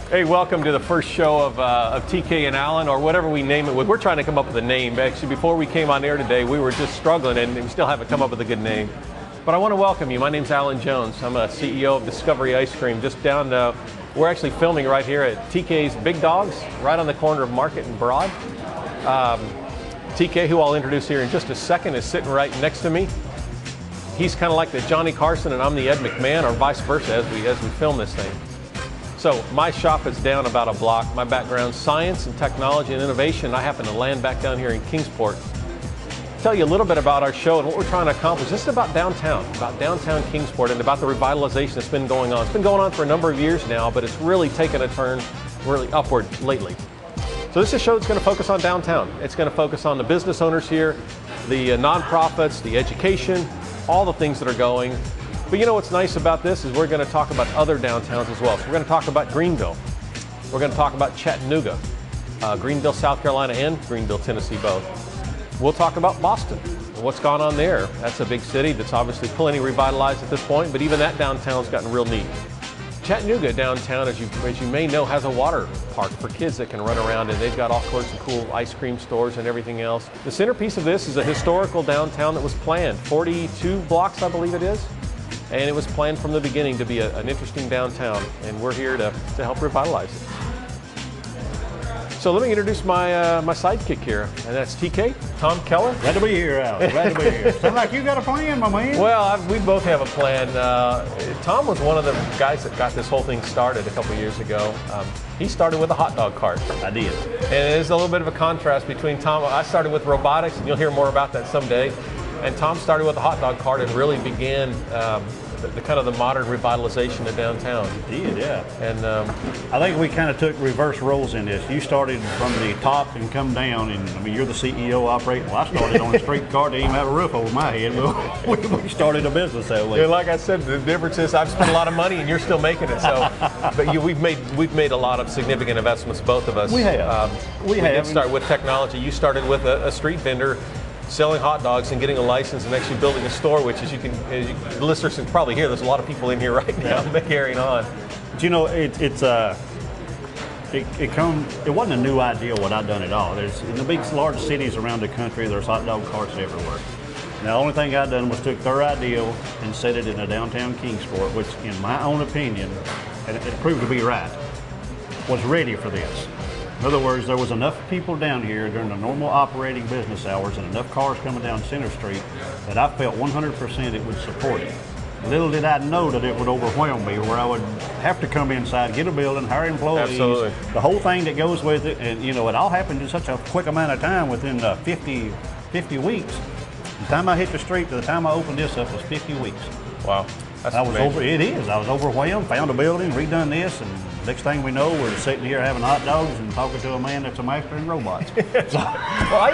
Hey, welcome to the first show of TK and Allen, or whatever we name it with. We're trying to come up with a name. Actually, before we came on air today, we were just struggling, and we still haven't come up with a good name. But I want to welcome you. My name's Alan Jones. I'm a CEO of Discovery Ice Cream, just down we're actually filming right here at TK's Big Dogs, right on the corner of Market and Broad. TK, who I'll introduce here in just a second, is sitting right next to me. He's kind of like the Johnny Carson and I'm the Ed McMahon, or vice versa, as we film this thing. So my shop is down about a block. My background's science and technology and innovation. I happen to land back down here in Kingsport. Tell you a little bit about our show and what we're trying to accomplish. This is about downtown Kingsport, and about the revitalization that's been going on. It's been going on for a number of years now, but it's really taken a turn really upward lately. So this is a show that's going to focus on downtown. It's going to focus on the business owners here, the nonprofits, the education, all the things that are going. But you know what's nice about this is we're going to talk about other downtowns as well. So we're going to talk about Greenville. We're going to talk about Chattanooga, Greenville, South Carolina, and Greenville, Tennessee, both. We'll talk about Boston and what's gone on there. That's a big city that's obviously plenty revitalized at this point, but even that downtown's gotten real neat. Chattanooga downtown, as you may know, has a water park for kids that can run around, and they've got all sorts of cool ice cream stores and everything else. The centerpiece of this is a historical downtown that was planned, 42 blocks, I believe it is. And it was planned from the beginning to be an interesting downtown, and we're here to help revitalize it. So let me introduce my my sidekick here, and that's TK, Tom Keller. Glad to be here, Al. Glad to be here. Sound like you got a plan, my man. Well, we both have a plan. Tom was one of the guys that got this whole thing started a couple years ago. He started with a hot dog cart. I did. And there's a little bit of a contrast between Tom. I started with robotics, and you'll hear more about that someday. And Tom started with a hot dog cart and really began the kind of the modern revitalization of downtown. He did, yeah. And I think we kind of took reverse roles in this. You started from the top and come down, and I mean, you're the CEO operating. Well, I started on a straight cart, didn't even have a roof over my head. We started a business that way. Yeah, like I said, the difference is I've spent a lot of money and you're still making it. So, but we've made a lot of significant investments, both of us. We have. We did start with technology. You started with a street vendor, selling hot dogs and getting a license and actually building a store, which as the listeners can probably hear, there's a lot of people in here right now carrying on. But you know, it wasn't a new idea what I'd done at all. There's in the big, large cities around the country, there's hot dog carts everywhere. Now, the only thing I'd done was took their idea and set it in a downtown Kingsport, which in my own opinion, and it proved to be right, was ready for this. In other words, there was enough people down here during the normal operating business hours and enough cars coming down Center Street that I felt 100% it would support it. Little did I know that it would overwhelm me, where I would have to come inside, get a building, hire employees, Absolutely. The whole thing that goes with it, and you know, it all happened in such a quick amount of time within 50 weeks. The time I hit the street to the time I opened this up was 50 weeks. Wow. I was overwhelmed, found a building, redone this, and next thing we know, we're sitting here having hot dogs and talking to a man that's a master in robots. So, well, I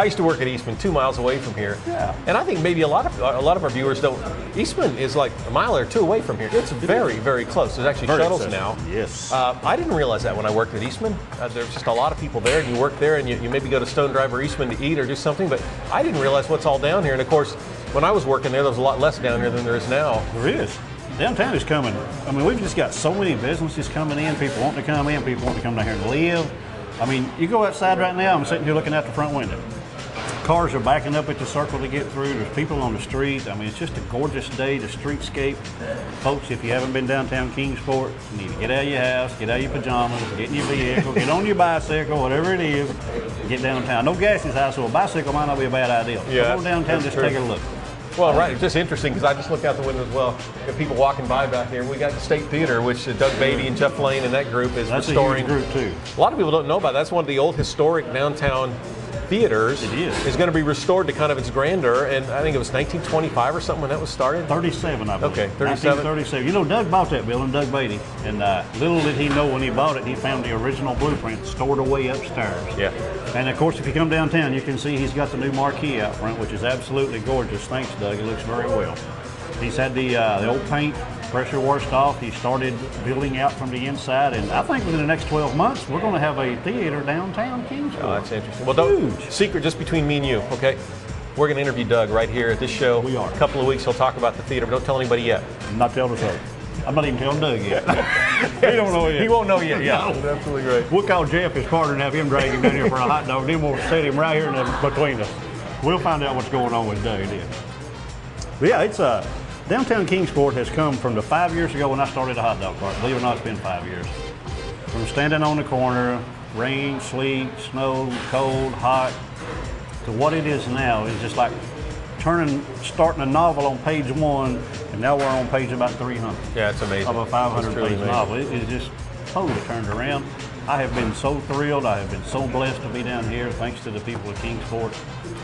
used to work at Eastman, 2 miles away from here. Yeah. And I think maybe a lot of our viewers don't. Eastman is like a mile or two away from here. It's very, very close. There's actually shuttles now. Yes. I didn't realize that when I worked at Eastman. There's just a lot of people there, and you work there, and you maybe go to Stone Drive or Eastman to eat or do something. But I didn't realize what's all down here. And of course, when I was working there was a lot less down here than there is now. There is. Downtown is coming. I mean, we've just got so many businesses coming in, people wanting to come in, people wanting to come down here and live. I mean, you go outside right now, I'm sitting here looking out the front window. Cars are backing up at the circle to get through. There's people on the street. I mean, it's just a gorgeous day, the streetscape. Folks, if you haven't been downtown Kingsport, you need to get out of your house, get out of your pajamas, get in your vehicle, get on your bicycle, whatever it is, get downtown. No gas is high, so a bicycle might not be a bad idea. Yeah, come on downtown, just take a look. Well, right, it's just interesting because I just looked out the window as well. Got people walking by back here. We got the State Theater, which Doug Beatty and Jeff Lane and that group is restoring. That's a huge group too. A lot of people don't know about that. That's one of the old historic downtown theaters. It is. Is going to be restored to kind of its grandeur, and I think it was 1925 or something when that was started. 37, I believe. Okay, 37. 1937. You know, Doug bought that building, Doug Beatty, and little did he know when he bought it, he found the original bluept stored away upstairs. Yeah. And of course, if you come downtown, you can see he's got the new marquee out front, which is absolutely gorgeous. Thanks, Doug. It looks very well. He's had the old paint pressure washed off. He started building out from the inside, and I think within the next 12 months, we're going to have a theater downtown Kingsport. Oh, that's interesting. Well, don't, secret just between me and you, okay? We're going to interview Doug right here at this show. We are. A couple of weeks, he'll talk about the theater, but don't tell anybody yet. I'm not telling us. I'm not even telling Doug yet. He don't know yet. He won't know yet. Yeah, No. that's absolutely right. We'll call Jeff, his partner, and have him drag him down here for a hot dog. Then we'll set him right here in between us. We'll find out what's going on with Doug then. But yeah, it's Downtown Kingsport has come from the 5 years ago when I started a hot dog cart. Believe it or not, it's been 5 years. From standing on the corner, rain, sleet, snow, cold, hot, to what it is now is just like starting a novel on page 1, and now we're on page about 300. Yeah, it's amazing. Of a 500-page novel. It is just totally turned around. I have been so thrilled. I have been so blessed to be down here, thanks to the people of Kingsport,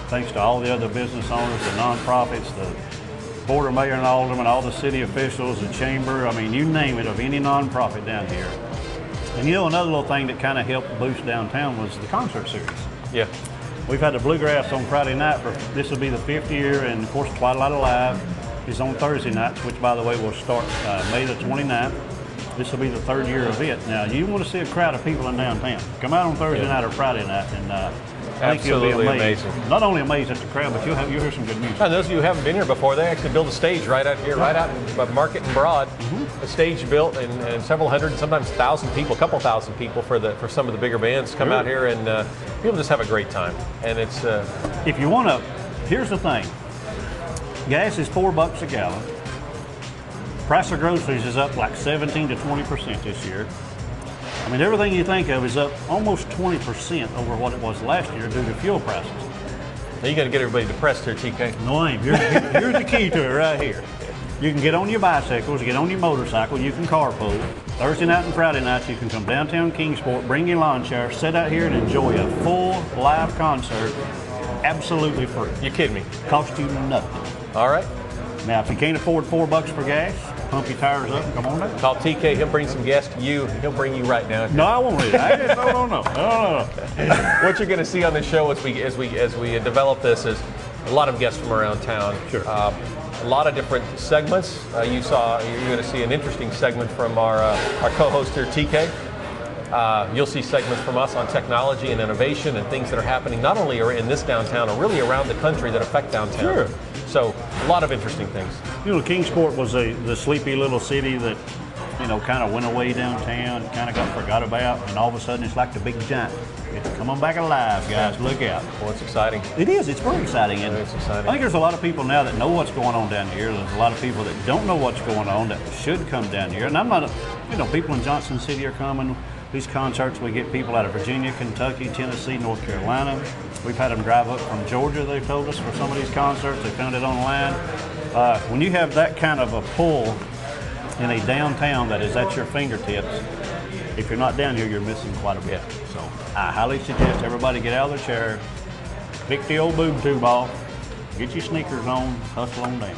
thanks to all the other business owners, the nonprofits, the board of mayor and aldermen, all the city officials, the chamber. I mean, you name it, of any nonprofit down here. And you know, another little thing that kind of helped boost downtown was the concert series. Yeah. We've had the Bluegrass on Friday night. This will be the 5th year, and of course, Twilight Alive is on Thursday nights, which, by the way, will start May the 29th. This will be the 3rd year of it. Now, you want to see a crowd of people in downtown, come out on Thursday night or Friday night, and I think you'll be amazed. Not only amazed at the crowd, but you'll hear some good music. And those of you who haven't been here before, they actually built a stage right out here, right out in Market and Broad. A stage built, and several hundred, sometimes 1,000 people, a couple thousand people for some of the bigger bands come out here, and people just have a great time. And it's if you want to, here's the thing: gas is $4 a gallon. Price of groceries is up like 17 to 20% this year. I mean, everything you think of is up almost 20% over what it was last year due to fuel prices. now you got to get everybody depressed here, TK. No, I ain't. Here's the key to it right here. You can get on your bicycles, get on your motorcycle, you can carpool. Thursday night and Friday nights, you can come downtown Kingsport, bring your lawn chair, sit out here and enjoy a full live concert, absolutely free. You kidding me? Cost you nothing. All right. Now, if you can't afford $4 for gas, pump your tires up and come on down. Call TK. He'll bring some gas to you. He'll bring you right down. No, I won't read it. No. What you're going to see on the show as we develop this is a lot of guests from around town. Sure. A lot of different segments. You're going to see an interesting segment from our co-host here, TK. You'll see segments from us on technology and innovation and things that are happening not only in this downtown, or really around the country that affect downtown. Sure. So a lot of interesting things. You know, Kingsport was the sleepy little city that, you know, kind of went away downtown, kind of got forgot about, and all of a sudden it's like the big giant. It's coming back alive, guys. Look out. Well, it's exciting. It is. It's very exciting. And It's exciting. I think there's a lot of people now that know what's going on down here. There's a lot of people that don't know what's going on that should come down here. And I'm not, you know, people in Johnson City are coming. These concerts, we get people out of Virginia, Kentucky, Tennessee, North Carolina. We've had them drive up from Georgia, they've told us, for some of these concerts. They found it online. When you have that kind of a pull in a downtown that is at your fingertips, if you're not down here, you're missing quite a bit. So I highly suggest everybody get out of their chair, pick the old boob tube off, get your sneakers on, hustle on down.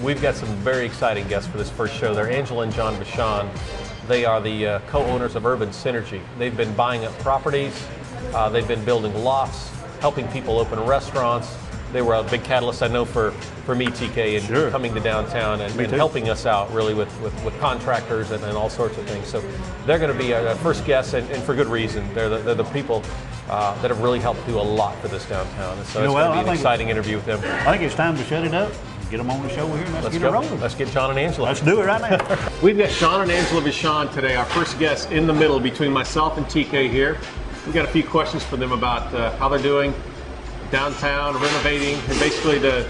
We've got some very exciting guests for this first show. They're Angela and John Vachon. They are the co-owners of Urban Synergy. They've been buying up properties. They've been building lots, helping people open restaurants. They were a big catalyst, I know, for me, TK, and Sure. coming to downtown and helping us out really with contractors and all sorts of things. So they're going to be our first guests, and for good reason. They're the people that have really helped do a lot for this downtown. And so it's going to be an exciting interview with them. I think it's time to shut it up. Get them on the show here and let's get it rolling. Let's get John and Angela. Let's do it right now. We've got John and Angela Vachon today, our first guest in the middle between myself and TK here. We've got a few questions for them about how they're doing downtown, renovating, and basically the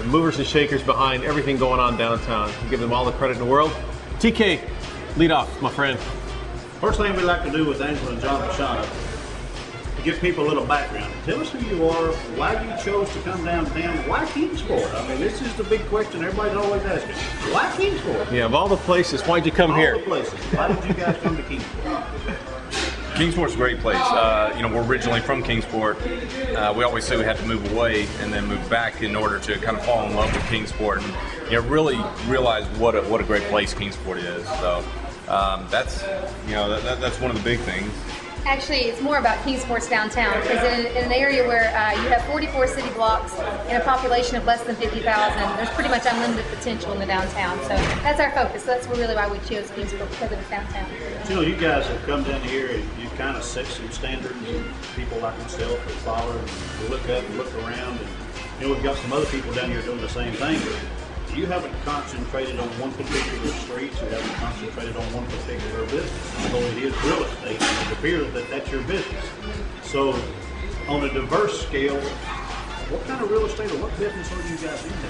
movers and shakers behind everything going on downtown. We give them all the credit in the world. TK, lead off, my friend. First thing we'd like to do with Angela and John Vachon, to give people a little background. Tell us who you are, why you chose to come downtown, why Kingsport? I mean, this is the big question everybody's always asking. Why Kingsport? Yeah, of all the places, why'd you come here? All the places. Why did you guys come to Kingsport? Kingsport's a great place. You know, we're originally from Kingsport. We always say we had to move away and then move back in order to kind of fall in love with Kingsport and, you know, really realize what a great place Kingsport is. So that's, you know, that's one of the big things. Actually, it's more about Kingsport's downtown, because in an area where you have 44 city blocks and a population of less than 50,000, there's pretty much unlimited potential in the downtown. So that's our focus. So that's really why we chose Kingsport, because of the downtown. You know, you guys have come down here and you kind of set some standards, and people like myself will follow and we look up and look around. And, you know, we've got some other people down here doing the same thing. You haven't concentrated on one particular street, you haven't concentrated on one particular business. Although it is real estate, and it appears that that's your business. So, on a diverse scale, what kind of real estate or what business are you guys into?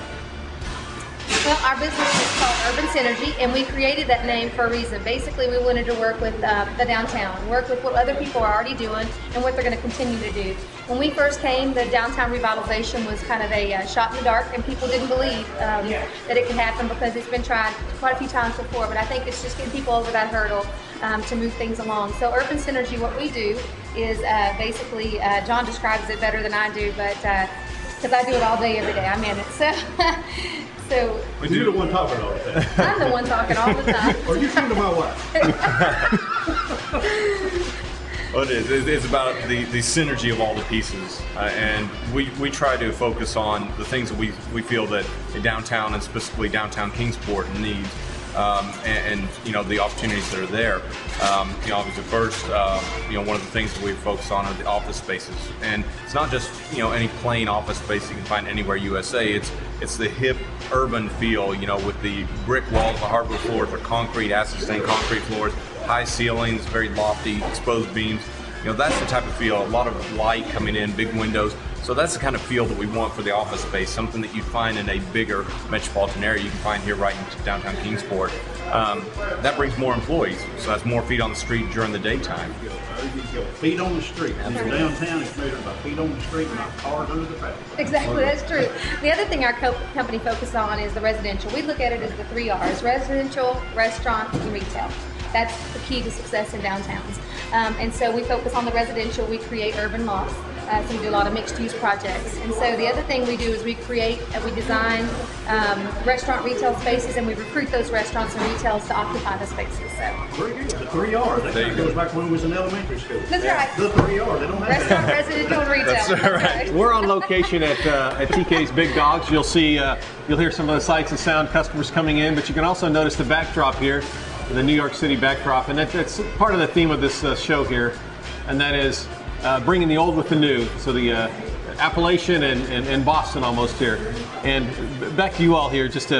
Well, our business is called Urban Synergy, and we created that name for a reason. Basically, we wanted to work with the downtown, work with what other people are already doing and what they're going to continue to do. When we first came, the downtown revitalization was kind of a shot in the dark, and people didn't believe that it could happen because it's been tried quite a few times before. But I think it's just getting people over that hurdle to move things along. So Urban Synergy, what we do is basically, John describes it better than I do, but because I do it all day, every day, I'm in it. So But you're the one talking all the time. I'm the one talking all the time. Or you come to my wife. Well, it is. It's about the synergy of all the pieces, and we try to focus on the things that we feel that downtown, and specifically downtown Kingsport, needs, and you know, the opportunities that are there. You know, obviously first, you know, one of the things that we focus on are the office spaces, and it's not just, you know, any plain office space you can find anywhere USA. It's the hip urban feel, you know, with the brick walls, the hardwood floors, the concrete, acid stained concrete floors, high ceilings, very lofty, exposed beams. You know, that's the type of feel, a lot of light coming in, big windows. So that's the kind of feel that we want for the office space, something that you'd find in a bigger metropolitan area. You can find here right in downtown Kingsport. That brings more employees, so that's more feet on the street during the daytime. Feet on the street. And downtown is measured by feet on the street, not cars under the path. Exactly, that's true. The other thing our company focuses on is the residential. We look at it as the 3 R's: residential, restaurant, and retail. That's the key to success in downtowns. And so we focus on the residential. We create urban lots. So we do a lot of mixed-use projects. And so the other thing we do is we design restaurant retail spaces, and we recruit those restaurants and retails to occupy the spaces. So. Very good. The 3 R's. That kind of goes back when we was in elementary school. That's right. The 3 R's. They don't have Restaurant, that. residential, and retail. That's right. We're on location at TK's Big Dogs. You'll see, you'll hear some of the sights and sound, customers coming in, but you can also notice the backdrop here, the New York City backdrop, and that's part of the theme of this show here, and that is bringing the old with the new. So the Appalachian and Boston almost here. And back to you all here, just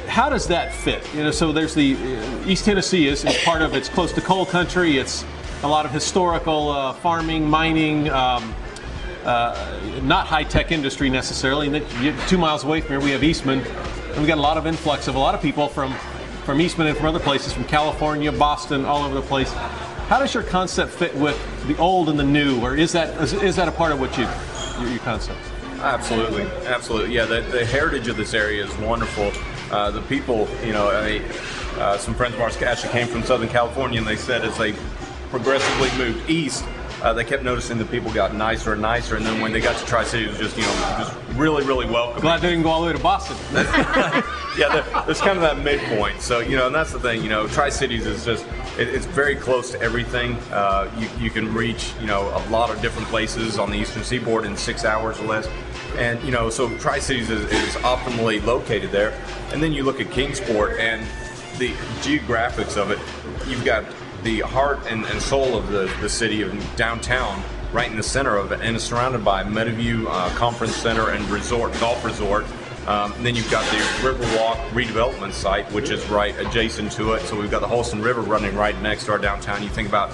how does that fit? You know, so there's the East Tennessee is part of, it's close to coal country. It's a lot of historical farming, mining, not high-tech industry necessarily. And then you get 2 miles away from here, we have Eastman, and we got a lot of influx of a lot of people from Eastman and from other places, from California, Boston, all over the place. How does your concept fit with the old and the new, or is that a part of what your concept? Absolutely, absolutely. Yeah, the heritage of this area is wonderful. The people, you know, some friends of ours actually came from Southern California, and they said as they progressively moved east, they kept noticing that people got nicer and nicer, and then when they got to Tri-City, it was just, you know, just really, really welcoming. Glad they didn't go all the way to Boston. Yeah, there's kind of that midpoint. So, you know, and that's the thing, you know, Tri-Cities is just, it's very close to everything. You can reach, you know, a lot of different places on the Eastern Seaboard in 6 hours or less. And, you know, so Tri-Cities is optimally located there. And then you look at Kingsport and the geographics of it, you've got the heart and soul of the city of downtown right in the center of it, and it's surrounded by Meadowview Conference Center and golf resort. Then you've got the Riverwalk redevelopment site, which is right adjacent to it. So we've got the Holston River running right next to our downtown. You think about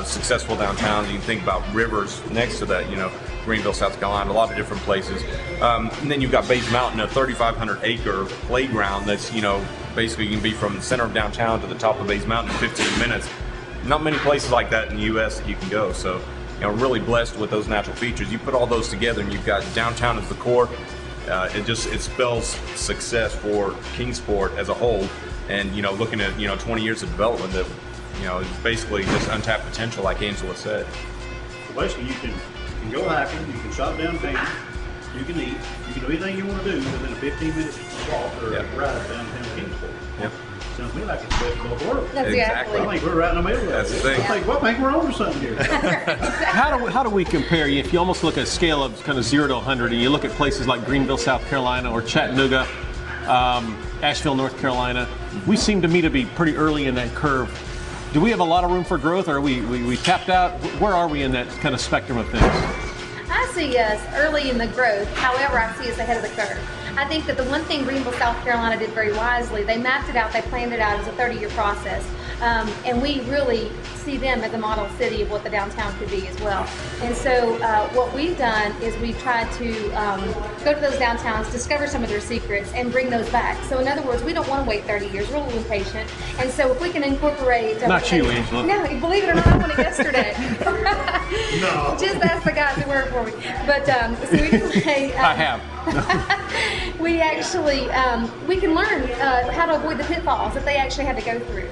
successful downtowns, you can think about rivers next to that, you know, Greenville, South Carolina, a lot of different places. And then you've got Bays Mountain, a 3,500 acre playground that's, you know, basically you can be from the center of downtown to the top of Bays Mountain in 15 minutes. Not many places like that in the U.S. that you can go. So, you know, really blessed with those natural features. You put all those together and you've got downtown as the core. It spells success for Kingsport as a whole. And, you know, looking at, you know, 20 years of development that, you know, is basically just untapped potential, like Angela said. So basically, you can go hiking, you can shop downtown, you can eat, you can do anything you want to do within a 15-minute walk or ride downtown Kingsport. Yep. Sounds to me like it's the best of both worlds. That's exactly. I think we're right in the middle of That's it. the thing. I think we're on to something here. How do we compare? If you almost look at a scale of kind of 0 to 100, and you look at places like Greenville, South Carolina, or Chattanooga, Asheville, North Carolina, we seem to me to be pretty early in that curve. Do we have a lot of room for growth, or are we tapped out? Where are we in that kind of spectrum of things? I see us early in the growth. However, I see us ahead of the curve. I think that the one thing Greenville, South Carolina did very wisely, they mapped it out, they planned it out as a 30-year process. And we really see them as a model city of what the downtown could be as well. And so what we've done is we've tried to go to those downtowns, discover some of their secrets, and bring those back. So in other words, we don't want to wait 30 years. We're a little impatient. And so if we can incorporate... Not you, Angela. No, believe it or not, I won it yesterday. No. Just ask the guys who work for me. But so anyway... I have. we actually, we can learn how to avoid the pitfalls that they actually had to go through.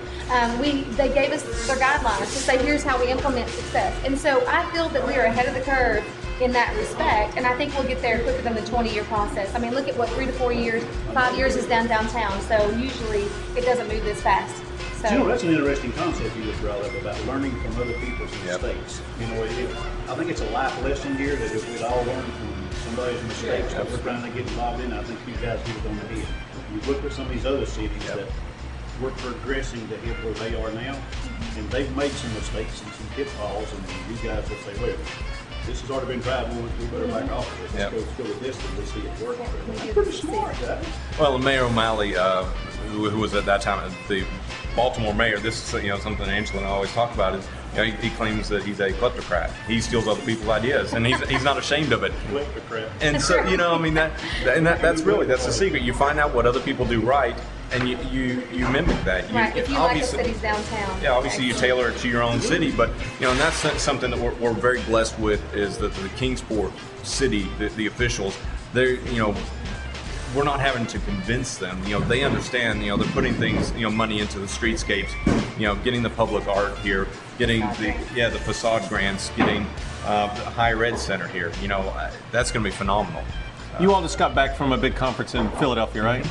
They gave us their guidelines to say, here's how we implement success. And so I feel that we are ahead of the curve in that respect, and I think we'll get there quicker than the 20-year process. I mean, look at what 3 to 4 years, 5 years is done downtown, so usually it doesn't move this fast. So, you know, that's an interesting concept you just brought up about learning from other people's mistakes. You know, I think it's a life lesson here that if we'd all learn from somebody's mistakes that we're trying to get involved in, I think you guys hit it on the head. You look at some of these other cities that we're progressing to hit where they are now, and they've made some mistakes and some pitfalls, and you guys will say, wait, this has already been tried once, we better back off of this. Let's go with this and let's see it work. That's pretty smart, guys. Well, Mayor O'Malley, who was at that time the Baltimore mayor, this is something Angela and I always talk about is he claims that he's a kleptocrat. He steals other people's ideas, and he's not ashamed of it. Kleptocrat. And so I mean that's the secret. You find out what other people do right, and you mimic that. Right. If you like a city's downtown. Yeah, obviously you tailor it to your own city, but and that's something that we're very blessed with is that the Kingsport city, the officials, they're we're not having to convince them. They understand. They're putting things, money into the streetscapes. Getting the public art here, getting the facade grants, getting the higher ed center here. That's going to be phenomenal. You all just got back from a big conference in Philadelphia, right?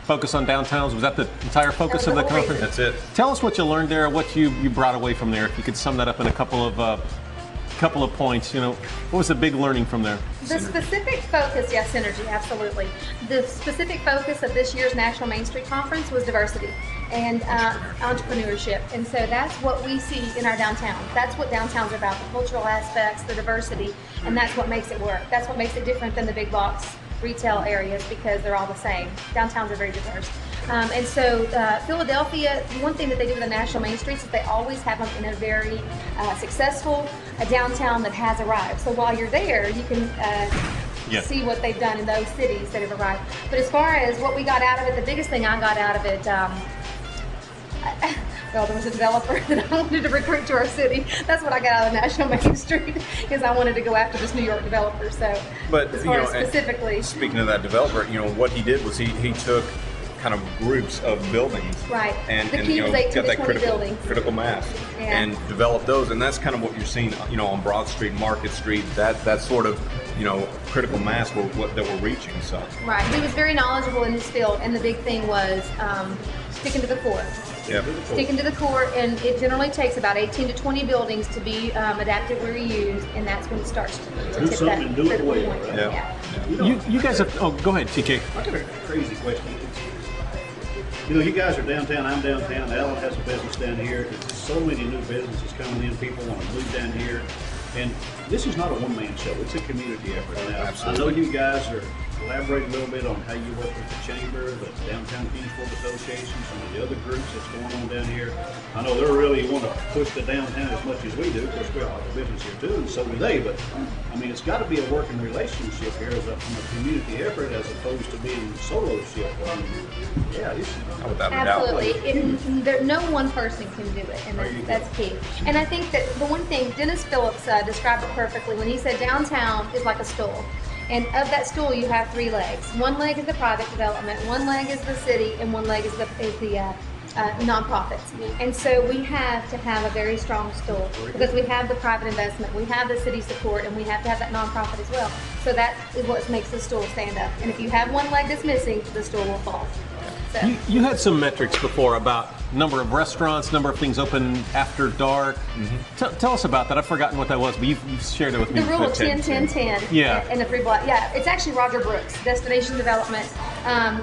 Focus on downtowns. Was that the entire focus of the conference? That's it. Tell us what you learned there. What you brought away from there. If you could sum that up in a couple of points. What was the big learning from there? The specific focus, yes, synergy, absolutely. The specific focus of this year's National Main Street Conference was diversity and entrepreneurship. And so that's what we see in our downtown. That's what downtown's are about, the cultural aspects, the diversity, and that's what makes it work. That's what makes it different than the big box retail areas because they're all the same. Downtowns are very diverse. And so Philadelphia, one thing that they do with the National Main Streets is they always have them in a very successful downtown that has arrived. So while you're there, you can see what they've done in those cities that have arrived. But as far as what we got out of it, the biggest thing I got out of it, well, there was a developer that I wanted to recruit to our city. That's what I got out of National Main Street, because I wanted to go after this New York developer. So, but as far as specifically, speaking of that developer, what he did was he took kind of groups of buildings, right? And the key was 18 to 20 buildings, critical mass, and develop those. And that's kind of what you're seeing, on Broad Street, Market Street. That sort of critical mass that we're reaching. So right, he was very knowledgeable in his field, and the big thing was sticking to the core. Yep. Sticking to the core, and it generally takes about 18 to 20 buildings to be adaptive or reused, and that's when it starts to do tip something that and do it well, point. right? Yeah. You guys have. Oh, go ahead, TJ. I got a crazy question. You guys are downtown. I'm downtown. Alan has a business down here. There's so many new businesses coming in. People want to move down here, and this is not a one-man show. It's a community effort. Now, absolutely. I know you guys are elaborating a little bit on how you work with the Chamber, the Downtown Kingsport Association, some of the other groups that's going on down here. I know they really want to push the downtown as much as we do. Of course, we have a lot of business here too, and so do they. But I mean, it's got to be a working relationship here from a community effort as opposed to being soloship. Absolutely. No one person can do it, and that's key. And I think that the one thing Dennis Phillips described it perfectly when he said downtown is like a stool. And of that stool, you have 3 legs. One leg is the private development, one leg is the city, and one leg is the nonprofits. And so we have to have a very strong stool because we have the private investment, we have the city support, and we have to have that nonprofit as well. So that is what makes the stool stand up. And if you have one leg that's missing, the stool will fall. So. You had some metrics before about number of restaurants, number of things open after dark. Mm-hmm. Tell us about that. I've forgotten what that was, but you've shared it with me. The rule of 10-10-10. Yeah. And the 3 block. Yeah, it's actually Roger Brooks, Destination Development.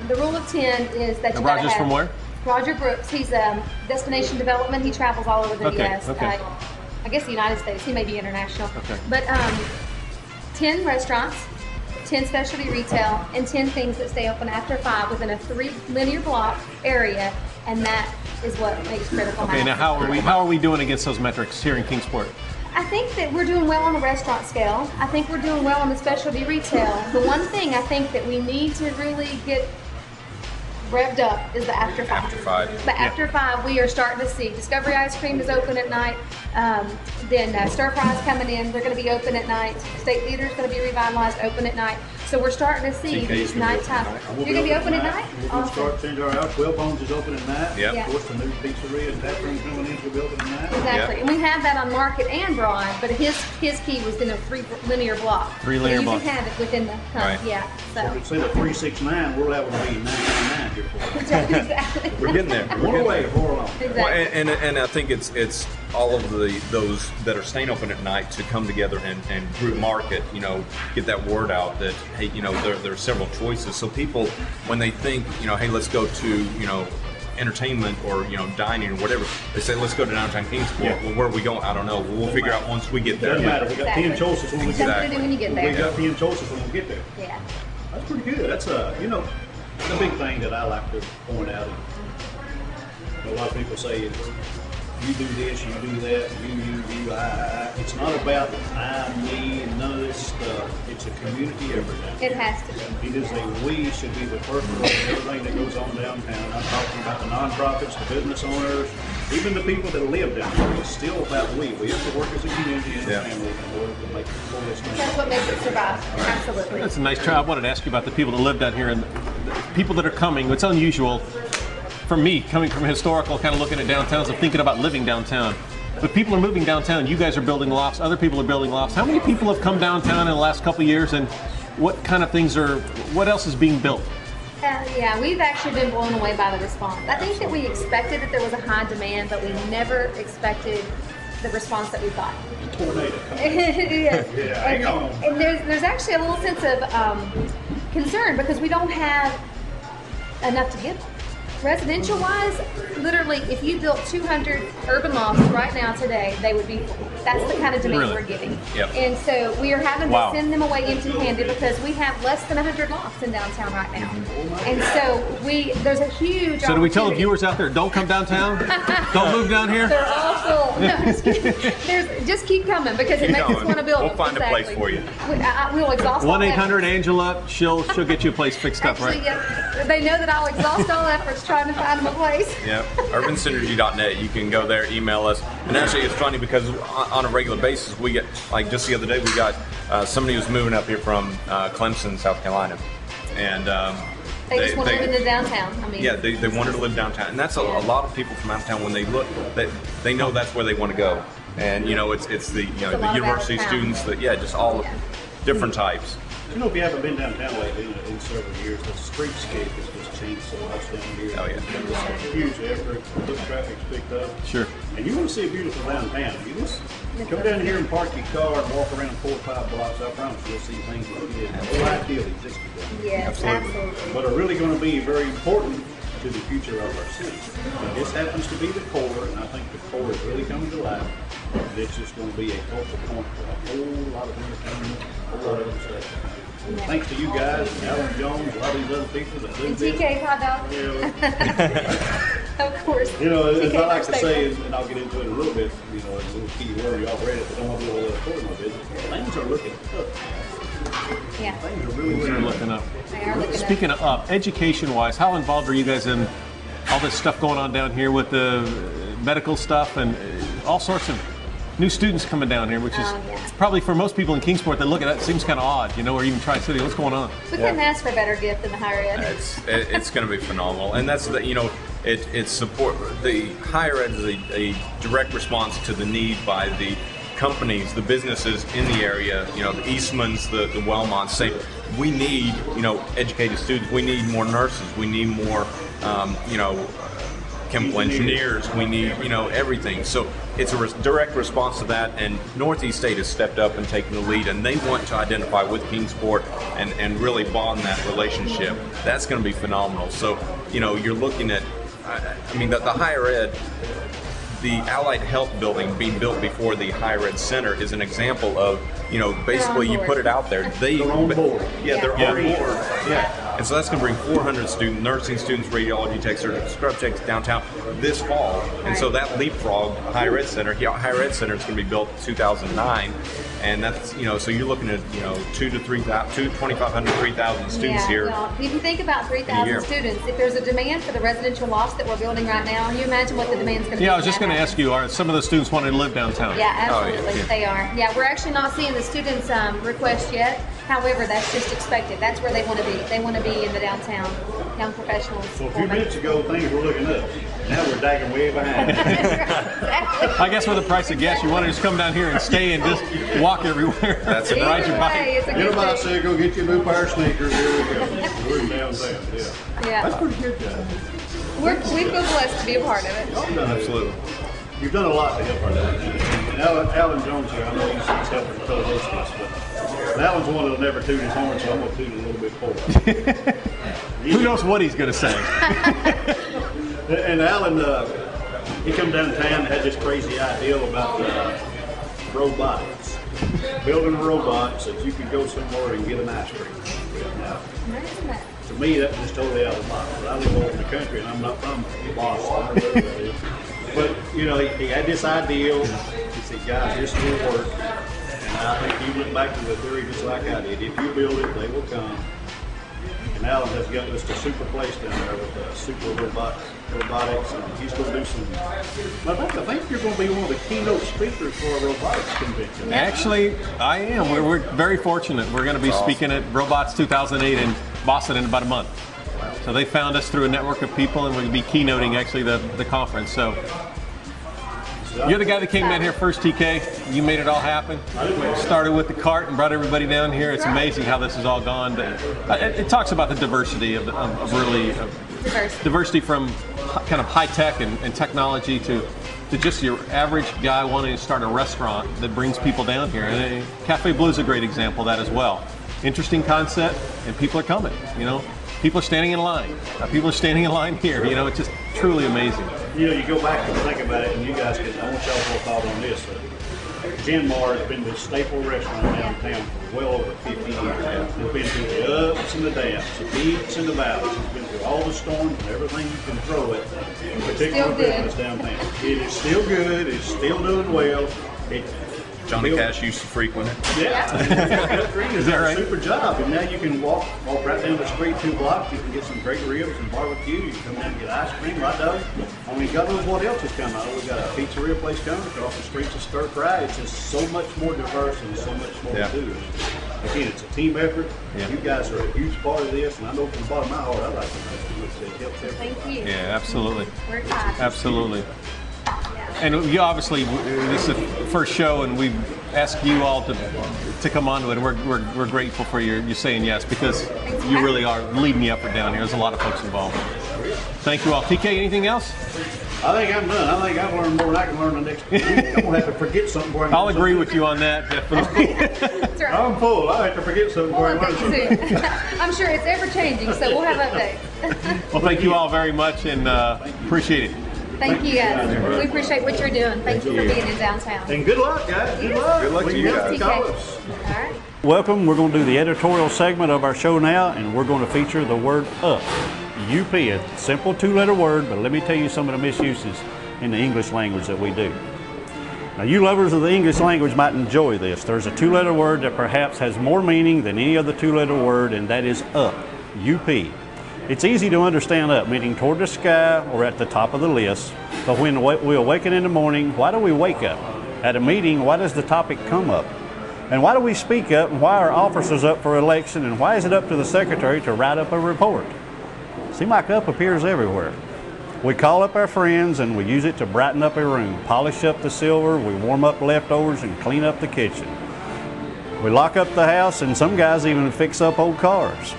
The rule of 10 is that you gotta Roger's have, from where? Roger Brooks. He's Destination Development. He travels all over the U.S. Okay. I guess the United States. He may be international. Okay. But 10 restaurants, 10 specialty retail, and 10 things that stay open after 5 within a 3 linear block area, and that is what makes critical mass. Okay, now how are we doing against those metrics here in Kingsport? I think that we're doing well on the restaurant scale. I think we're doing well on the specialty retail. The one thing I think that we need to really get revved up is the after 5. After 5. The after 5, we are starting to see Discovery Ice Cream is open at night. Then Stir Fry's coming in. They're going to be open at night. State Theater is going to be revitalized, open at night. So we're starting to see these nighttime. You're going to be open at night? We're going to start changing our hours. 12 Bones is open at night. Yep. Yeah. Of course, the new pizzeria and tap room coming in will be open at night. Exactly. Yeah. And we have that on Market and Broad, but his key was in a 3 linear block. 3 linear block. You can have it within the Right. Yeah. So So. if it's at 369, we're liable to be 999 here for it. Exactly. We're getting there. We're One getting away, there. 4 along. Exactly. Well, and I think it's all of those that are staying open at night to come together and group market, get that word out that, hey, there are several choices. So people, when they think, hey, let's go to, entertainment or, dining or whatever, they say, let's go to Downtown Kingsport. Yeah. Well, where are we going? I don't know. We'll figure out once we get there. Doesn't matter. We got 10 Exactly. choices when we get Something there. to do when you get We there. got 10 choices when we get there. Yeah. That's pretty good. That's the big thing that I like to point out. A lot of people say, you do this, you do that, you, I. It's not about I, me, and none of this stuff. It's a community effort. It has to be. It is we should be the first one in everything that goes on downtown. I'm talking about the nonprofits, the business owners, even the people that live down there. It's still about we. We have to work as a community and a family in order to make this thing. That's what makes it survive. Absolutely. That's a nice try. I wanted to ask you about the people that live down here and the people that are coming. It's unusual for me, coming from historical, kind of looking at downtowns and thinking about living downtown. But people are moving downtown. You guys are building lofts. Other people are building lofts. How many people have come downtown in the last couple of years, and what kind of things what else is being built? Yeah, we've actually been blown away by the response. I think that we expected that there was a high demand, but we never expected the response that we thought. Tornado. Yes. Yeah, hang on. And there's actually a little sense of concern because we don't have enough to give. Residential wise, literally, if you built 200 urban lofts right now today, they would be full. That's the kind of demand Really? we're getting. Yep. And so we are having Wow. to send them away empty-handed because we have less than 100 lofts in downtown right now. And so there's a huge So do we tell the opportunity. viewers out there, don't come downtown? Don't move down here? They're all full. No, just kidding. Just keep coming because it Keep makes us going. want to build We'll them. find a place Exactly. for you. We'll exhaust all 1-800-ANGELA. She'll get you a place fixed up, Actually, right? yeah, they know that I'll exhaust all efforts trying to find them a place. Yep. UrbanSynergy.net. You can go there, email us. And actually, it's funny because on a regular basis, we get, like just the other day, we got somebody who's moving up here from Clemson, South Carolina. And They just want to live in the downtown. I mean, yeah, they wanted to live downtown. And that's a lot of people from out of town, when they look, they know that's where they want to go. And, it's the, a the lot of university out-of-town. students, just all different types. If you haven't been downtown lately in several years, the streetscape has just changed so much down here. Oh, yeah. It's a huge effort. Foot traffic's picked up. Sure. And you want to see a beautiful downtown. You just come down here and park your car and walk around 4 or 5 blocks. I promise you'll see things like it is. No ideal existed down here. yes, absolutely. But are really going to be very important to the future of our city. And this happens to be the core, and I think the core is really coming to life. And it's just going to be a focal point for a whole lot of entertainment, a whole lot of other stuff. Thanks to you guys, and Alan Jones, a lot of these other people that do And this. TK hot dog, Yeah. of course. As TK I like to first say, staple. and I'll get into it in a little bit, a little key word, you all read it, but don't want to do all that for my business. Things are looking up. Yeah, Things are really, They're really looking up. they are looking Speaking of up, education-wise, how involved are you guys in all this stuff going on down here with the medical stuff and all sorts of new students coming down here, which is yeah. probably for most people in Kingsport, they look at that, it seems kind of odd, or even Tri-City, what's going on? We couldn't ask for a better gift than the higher ed. It's going to be phenomenal, and that's it's support. The higher ed is a direct response to the need by the companies, the businesses in the area. The Eastmans, the Wellmonts say we need educated students. We need more nurses. We need more chemical engineers. We need everything. So it's a direct response to that, and Northeast State has stepped up and taken the lead, and they want to identify with Kingsport and really bond that relationship. That's going to be phenomenal. So you're looking at, the higher ed, the Allied Health building being built before the higher ed center is an example of basically you put it out there. They're on board. Yeah, they're on board. Yeah. And so that's going to bring 400 nursing students, radiology techs, or scrub techs downtown this fall. And so that leapfrog higher ed center is going to be built in 2009. And that's, so you're looking at, 2,500, 3,000 students here. Well, if you think about 3,000 students, if there's a demand for the residential lofts that we're building right now, you imagine what the demand's going to be. Yeah, I was just going to ask you, are some of the students wanting to live downtown? Yeah, absolutely, they are. Yeah, we're actually not seeing the students request yet. However, that's just expected. That's where they want to be. They want to be in the downtown, young professionals. So a few minutes ago, things were looking up. Now we're dagging way behind. Exactly. I guess with the price of gas, you want to just come down here and stay and just walk everywhere. That's it. Ride your bike. It's a Get a good thing. bicycle, get you a new pair of sneakers. Here we go. We're in downtown. Yeah. That's pretty good, guys. We feel blessed to be a part of it. Absolutely. You've done a lot to help our downtown. And Alan Jones here, I know he's helping co-host this, but Alan's one that'll never toot his horn, so I'm going to toot it a little bit forward. Who knows what he's going to say? And Alan, he come downtown and had this crazy idea about robotics. Building a robot so that you could go somewhere and get an ice cream. Now, Imagine that. to me, that was just totally out of the box. But I live over in the country and I'm not from Boston. But, he had this ideal. He said, guys, this will work. And I think he went back to the theory just like I did. If you build it, they will come. And Alan has got us a super place down there with super robotics, and he's going to do some. I think you're going to be one of the keynote speakers for a robotics convention. Actually, I am. We're very fortunate. We're going to be speaking at Robots 2008 in Boston in about a month. So they found us through a network of people, and we're going to be keynoting actually the conference. So you're the guy that came down here first, TK. You made it all happen. Started with the cart and brought everybody down here. It's amazing how this has all gone. It talks about the diversity of diversity from kind of high tech and technology to just your average guy wanting to start a restaurant that brings people down here. And Cafe Blue is a great example of that as well. Interesting concept, and people are coming. People are standing in line. People are standing in line here. It's just truly amazing. You go back and think about it, and you guys can. I want y'all to thought on this. Gin Mar has been the staple restaurant downtown for well over 50 years. It's been through the ups and the downs, the peaks and the valleys. It's been through all the storms and everything you can throw at particular business downtown. It is still good. It's still doing well. Johnny Cash used to frequent it. Yeah. Is that right? Super job. And now you can walk right down the street 2 blocks. You can get some great ribs and barbecue. You can come down and get ice cream, hot dogs. God knows what else is coming out. We've got a pizzeria place coming across the street to stir fry. It's just so much more diverse and so much more to do. Again, it's a team effort. Yeah. You guys are a huge part of this, and I know from the bottom of my heart, I like it helps everything. Thank you. Yeah, absolutely. We're excited. Absolutely. And you obviously, this is the first show, and we've asked you all to come on to it. And we're grateful for you saying yes, because you really are leading the effort down here. There's a lot of folks involved. Thank you all. TK, anything else? I think I'm done. I think I've learned more than I can learn the next week. I'm going to have to forget something. I'll agree with you on that, definitely. That's right. I'm full. I have to forget something. We'll update you soon. I'm sure it's ever changing, so we'll have updates. Well, thank you all very much, and appreciate it. Thank you, guys. We appreciate what you're doing. Thank you for being in downtown. And good luck, guys. Good luck. Good luck to you guys. All right. Welcome. We're going to do the editorial segment of our show now, and we're going to feature the word up. UP, a simple 2-letter word, but let me tell you some of the misuses in the English language that we do. Now, you lovers of the English language might enjoy this. There's a 2-letter word that perhaps has more meaning than any other 2-letter word, and that is up. UP. It's easy to understand up, meaning toward the sky or at the top of the list. But when we awaken in the morning, why do we wake up? At a meeting, why does the topic come up? And why do we speak up? And why are officers up for election? And why is it up to the secretary to write up a report? Seems like up appears everywhere. We call up our friends and we use it to brighten up a room, polish up the silver, we warm up leftovers and clean up the kitchen. We lock up the house, and some guys even fix up old cars.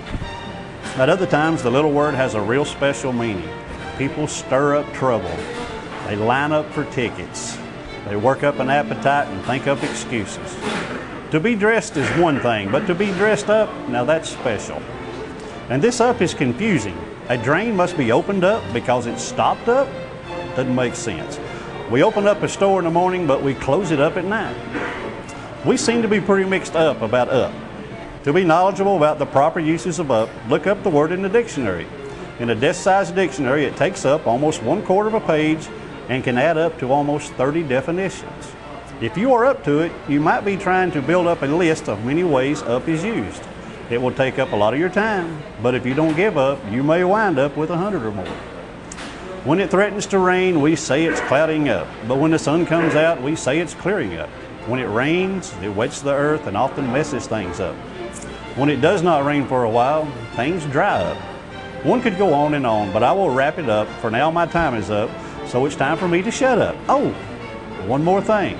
At other times, the little word has a real special meaning. People stir up trouble. They line up for tickets. They work up an appetite and think up excuses. To be dressed is one thing, but to be dressed up, now that's special. And this up is confusing. A drain must be opened up because it's stopped up? Doesn't make sense. We open up a store in the morning, but we close it up at night. We seem to be pretty mixed up about up. To be knowledgeable about the proper uses of up, look up the word in the dictionary. In a desk-sized dictionary, it takes up almost 1/4 of a page and can add up to almost 30 definitions. If you are up to it, you might be trying to build up a list of many ways up is used. It will take up a lot of your time, but if you don't give up, you may wind up with 100 or more. When it threatens to rain, we say it's clouding up, but when the sun comes out, we say it's clearing up. When it rains, it wets the earth and often messes things up. When it does not rain for a while, things dry up. One could go on and on, but I will wrap it up. For now, my time is up, so it's time for me to shut up. Oh, one more thing.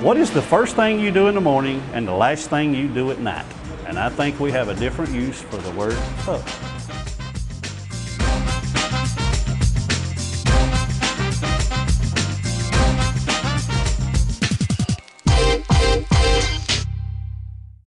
What is the first thing you do in the morning and the last thing you do at night? And I think we have a different use for the word up.